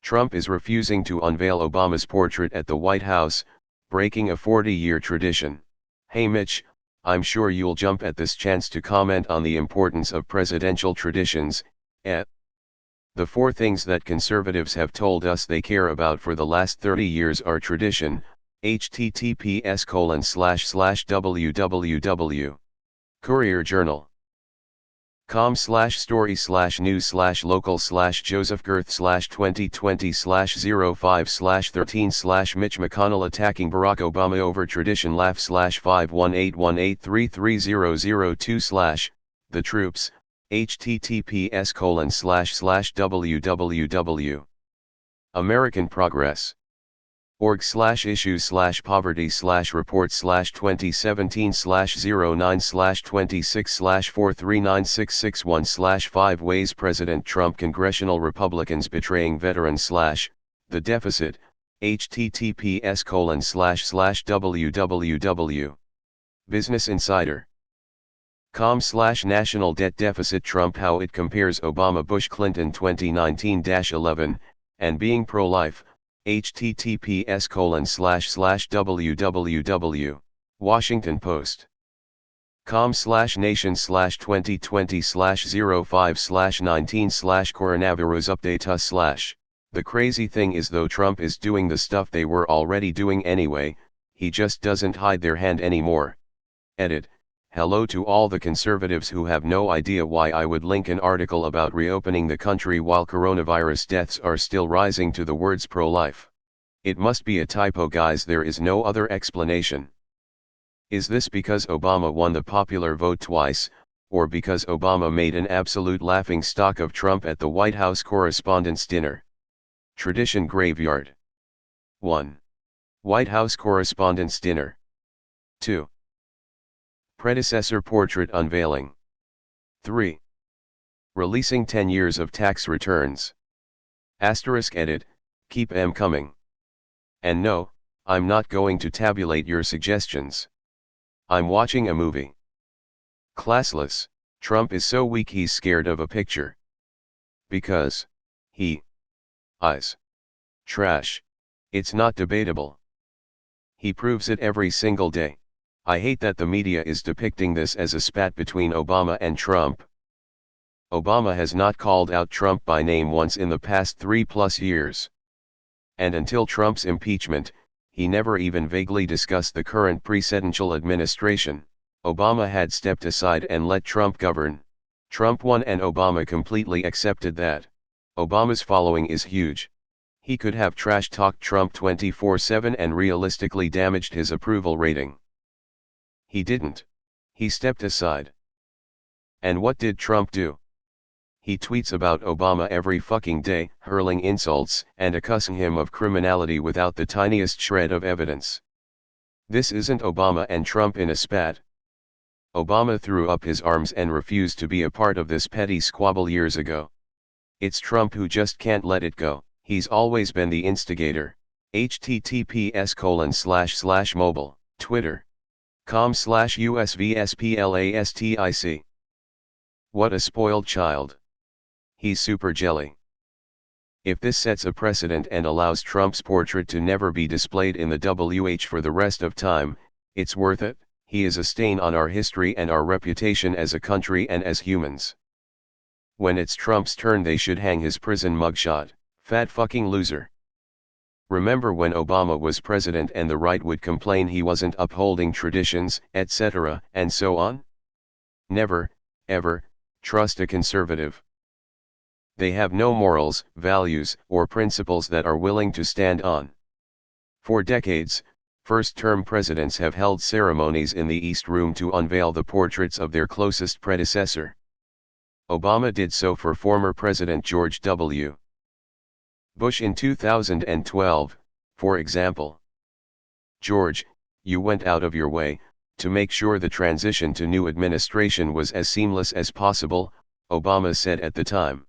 Trump is refusing to unveil Obama's portrait at the White House, breaking a 40-year tradition. Hey Mitch, I'm sure you'll jump at this chance to comment on the importance of presidential traditions. The four things that conservatives have told us they care about for the last 30 years are tradition, https://www. Courier Journal. com/story/news/local/josephgirth/2020/05/13/ Mitch McConnell attacking Barack Obama over tradition /51818333002/ The Troops, https://www. American Progress. org/issues/poverty/2017/09/26/4396661/ 5 ways President Trump Congressional Republicans betraying veterans/ The Deficit, https://www. Business Insider. com/national debt deficit Trump how it compares Obama Bush Clinton 2019-11, and being pro-life, https://www. Washington Post. com/nation/2020/05/19/coronavirus update us/. The crazy thing is though Trump is doing the stuff they were already doing anyway, he just doesn't hide their hand anymore. Edit. Hello to all the conservatives who have no idea why I would link an article about reopening the country while coronavirus deaths are still rising to the words pro-life. It must be a typo guys, there is no other explanation. Is this because Obama won the popular vote twice, or because Obama made an absolute laughingstock of Trump at the White House Correspondents' Dinner? Tradition Graveyard. 1. White House Correspondents' Dinner. 2. Predecessor portrait unveiling. 3. Releasing 10 years of tax returns. Edit, keep them coming. And no, I'm not going to tabulate your suggestions. I'm watching a movie. Classless, Trump is so weak he's scared of a picture. Because he is trash. It's not debatable. He proves it every single day. I hate that the media is depicting this as a spat between Obama and Trump. Obama has not called out Trump by name once in the past 3+ years. And until Trump's impeachment, he never even vaguely discussed the current presidential administration. Obama had stepped aside and let Trump govern. Trump won and Obama completely accepted that. Obama's following is huge. He could have trash-talked Trump 24/7 and realistically damaged his approval rating. He didn't. He stepped aside. And what did Trump do? He tweets about Obama every fucking day, hurling insults and accusing him of criminality without the tiniest shred of evidence. This isn't Obama and Trump in a spat. Obama threw up his arms and refused to be a part of this petty squabble years ago. It's Trump who just can't let it go. He's always been the instigator. https://mobile, Twitter. com/usvsplastic. What a spoiled child. He's super jelly. If this sets a precedent and allows Trump's portrait to never be displayed in the WH for the rest of time, it's worth it. He is a stain on our history and our reputation as a country and as humans. When it's Trump's turn they should hang his prison mugshot. Fat fucking loser. Remember when Obama was president and the right would complain he wasn't upholding traditions, etc., and so on? Never, ever, trust a conservative. They have no morals, values, or principles that are willing to stand on. For decades, first-term presidents have held ceremonies in the East Room to unveil the portraits of their closest predecessor. Obama did so for former President George W. Bush in 2012, for example. George, you went out of your way to make sure the transition to new administration was as seamless as possible, Obama said at the time.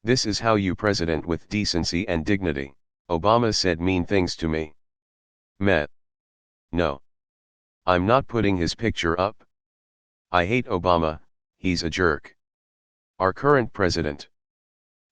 This is how you president with decency and dignity. Obama said mean things to me. Met. No. I'm not putting his picture up. I hate Obama, he's a jerk. Our current president.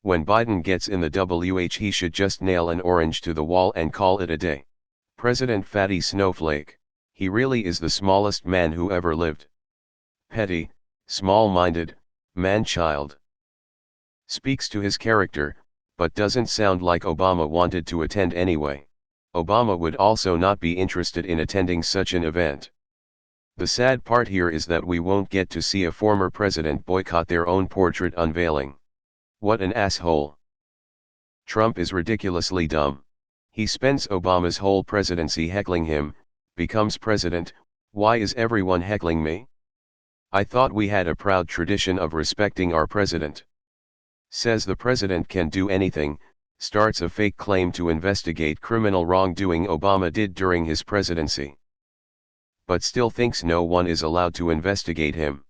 When Biden gets in the WH, he should just nail an orange to the wall and call it a day. President Fatty Snowflake. He really is the smallest man who ever lived. Petty, small-minded, man-child. Speaks to his character, but doesn't sound like Obama wanted to attend anyway. Obama would also not be interested in attending such an event. The sad part here is that we won't get to see a former president boycott their own portrait unveiling. What an asshole. Trump is ridiculously dumb. He spends Obama's whole presidency heckling him, becomes president. Why is everyone heckling me? I thought we had a proud tradition of respecting our president. Says the president can do anything, starts a fake claim to investigate criminal wrongdoing Obama did during his presidency. But still thinks no one is allowed to investigate him.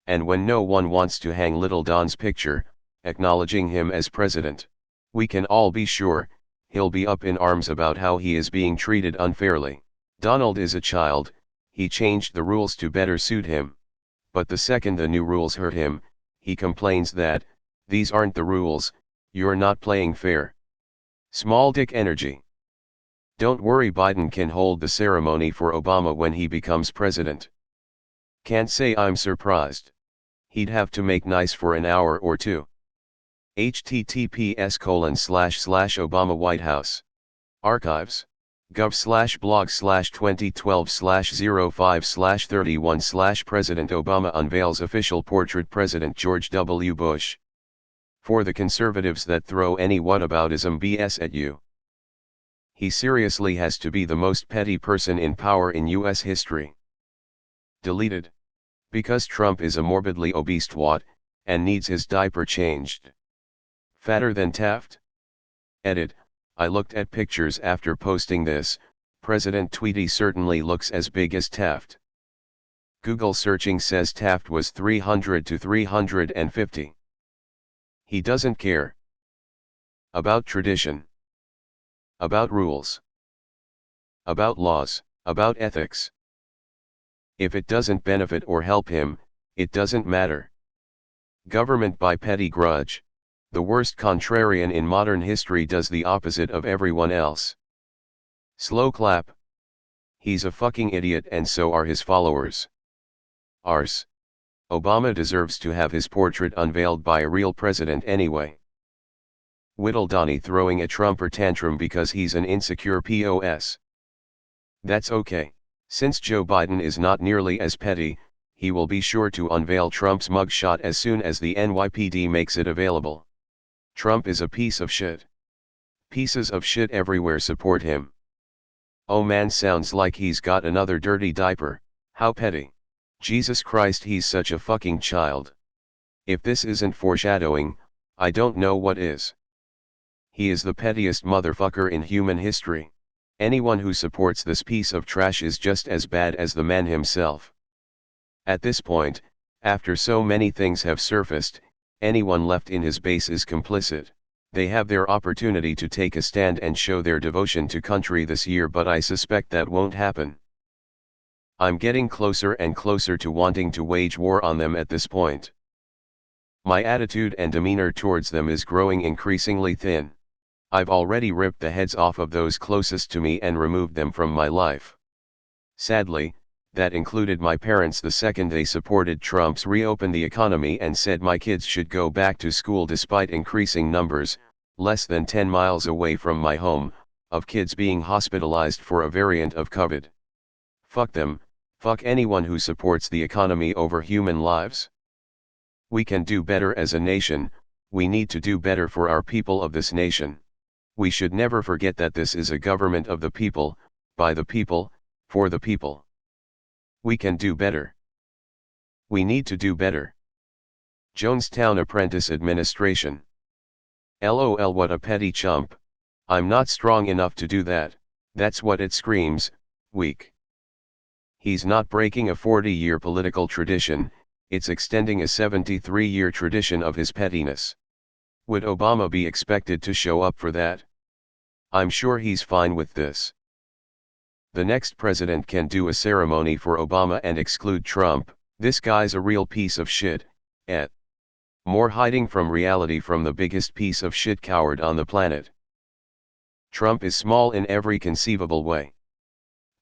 And when no one wants to hang Little Don's picture, acknowledging him as president, we can all be sure, he'll be up in arms about how he is being treated unfairly. Donald is a child, he changed the rules to better suit him. But the second the new rules hurt him, he complains that, these aren't the rules, you're not playing fair. Small dick energy. Don't worry, Biden can hold the ceremony for Obama when he becomes president. Can't say I'm surprised. He'd have to make nice for an hour or two. https://Obama White House. Archives. gov/blog/2012/05/31/ President Obama unveils official portrait President George W. Bush. For the conservatives that throw any whataboutism BS at you. He seriously has to be the most petty person in power in US history. Deleted. Because Trump is a morbidly obese twat, and needs his diaper changed. Fatter than Taft? Edit. I looked at pictures after posting this, President Tweety certainly looks as big as Taft. Google searching says Taft was 300 to 350. He doesn't care. About tradition. About rules. About laws, about ethics. If it doesn't benefit or help him, it doesn't matter. Government by petty grudge. The worst contrarian in modern history does the opposite of everyone else. Slow clap. He's a fucking idiot and so are his followers. Arse. Obama deserves to have his portrait unveiled by a real president anyway. Whittle Donnie throwing a Trumper tantrum because he's an insecure POS. That's okay. Since Joe Biden is not nearly as petty, he will be sure to unveil Trump's mugshot as soon as the NYPD makes it available. Trump is a piece of shit. Pieces of shit everywhere support him. Oh man, sounds like he's got another dirty diaper. How petty. Jesus Christ, he's such a fucking child. If this isn't foreshadowing, I don't know what is. He is the pettiest motherfucker in human history. Anyone who supports this piece of trash is just as bad as the man himself. At this point, after so many things have surfaced, anyone left in his base is complicit. They have their opportunity to take a stand and show their devotion to country this year, but I suspect that won't happen. I'm getting closer and closer to wanting to wage war on them at this point. My attitude and demeanor towards them is growing increasingly thin. I've already ripped the heads off of those closest to me and removed them from my life. Sadly, that included my parents the second they supported Trump's reopen the economy and said my kids should go back to school despite increasing numbers, less than 10 miles away from my home, of kids being hospitalized for a variant of COVID. Fuck them, fuck anyone who supports the economy over human lives. We can do better as a nation, we need to do better for our people of this nation. We should never forget that this is a government of the people, by the people, for the people. We can do better. We need to do better. Jonestown Apprentice Administration. LOL, what a petty chump. I'm not strong enough to do that. That's what it screams, weak. He's not breaking a 40-year political tradition, it's extending a 73-year tradition of his pettiness. Would Obama be expected to show up for that? I'm sure he's fine with this. The next president can do a ceremony for Obama and exclude Trump. This guy's a real piece of shit, More hiding from reality from the biggest piece of shit coward on the planet. Trump is small in every conceivable way.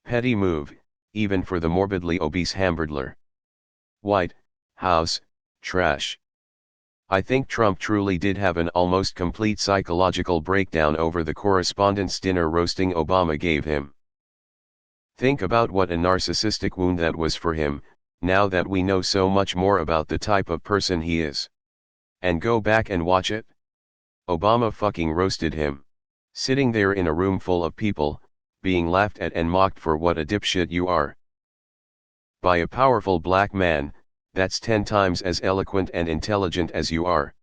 Petty move, even for the morbidly obese Hamburglar. White House, trash. I think Trump truly did have an almost complete psychological breakdown over the correspondence dinner roasting Obama gave him. Think about what a narcissistic wound that was for him, now that we know so much more about the type of person he is. And go back and watch it. Obama fucking roasted him. Sitting there in a room full of people, being laughed at and mocked for what a dipshit you are. By a powerful black man, that's 10 times as eloquent and intelligent as you are.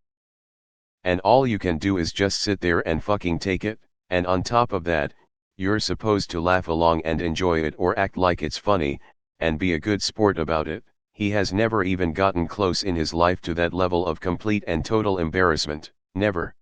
And all you can do is just sit there and fucking take it, and on top of that, you're supposed to laugh along and enjoy it or act like it's funny, and be a good sport about it. He has never even gotten close in his life to that level of complete and total embarrassment, never.